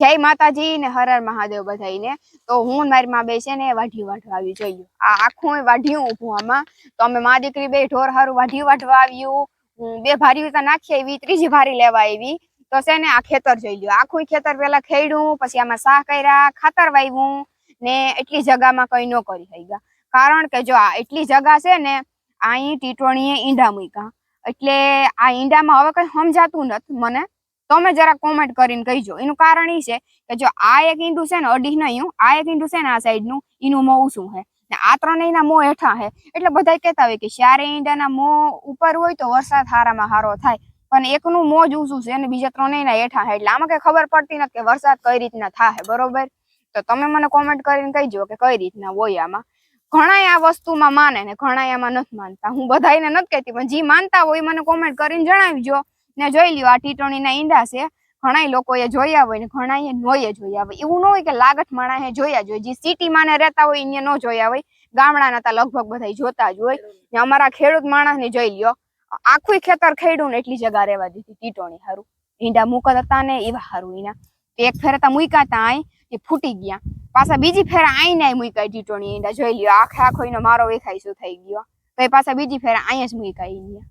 જય માતાજી ને હર હર મહાદેવ બધાઈને। તો હું મારી માં બે છે ને વાઢિયું વાઢવા આવી જોયું। આ આખું વાઢિયું ઊભું આમાં તો અમે માં દીકરી બે ઢોર હારું વાઢિયું વાઢવા આવ્યું। બે ભારી નાખી આવી, ત્રીજી ભારી લેવા આવી તો છે ને આ ખેતર જોઈ લ્યો। આખું ખેતર પેલા ખેડ્યું, પછી આમાં સાહ કર્યા, ખાતર વાવ્યું ને એટલી જગામાં કઈ ન કરી શક્યા। કારણ કે જો આ એટલી જગા છે ને અહીં ટીટોણીએ ઈંડા મૂક્યા, એટલે આ ઈંડામાં હવે કઈ સમજાતું નથી મને। તમે જરા કોમેન્ટ કરીને કહીજો। એનું કારણ એ છે કે જો આ એક ઈંડું છે ને અડી નહીં, આ એક ઈંડું છે ને આ સાઈડ નું એનું મોં ઊંચું છે ને આ ત્રણેયના મોં હેઠા છે। એટલે બધા કહેતા હોય કે ચારે ઈંડાના મોં ઉપર હોય તો વરસાદ હારામાં હારો થાય, પણ એકનું મોં જ ઊંચું છે અને બીજા ત્રણેયના હેઠા છે। એટલે આમાં કઈ ખબર પડતી નથી કે વરસાદ કઈ રીતના થાય, બરોબર? તો તમે મને કોમેન્ટ કરીને કહીજો કે કઈ રીતના હોય આમાં। ઘણા આ વસ્તુમાં માને ને ઘણા આમાં નથી માનતા। હું બધાને નથી કહેતી, પણ જે માનતા હોય મને કોમેન્ટ કરીને જણાવજો ને જોઈ લ્યો આ ટીટોણીના ઈંડા છે। ઘણા લોકોએ જોયા હોય ને ઘણા નોએ જોયા હોય। એવું ન હોય કે લાગઠ માણસે જોયા જ હોય, જે સિટીમાં ને રહેતા હોય એને ન જોયા હોય, ગામડાના તા લગભગ બધા જોતા જ હોય ને। અમારા ખેડૂત માણસને જોઈ લ્યો, આખું ખેતર ખેડ્યું ને એટલી જગ્યા રહેવા દીધી ટીટોણી હારું। ઈંડા મૂકત હતા ને એવા હારું ઈના એક ફેરે તા મૂક્યા તા આઈ એ ફૂટી ગયા, પાછા બીજી ફેરે આઈને મૂક્યા ટીટોણી ઈંડા જોઈ લ્યો। આખો એનો મારો વેખાઈ શું થઈ ગયો, તો પાછા બીજી ફેરે અહીંયા જ મૂક્યા ઈંડા।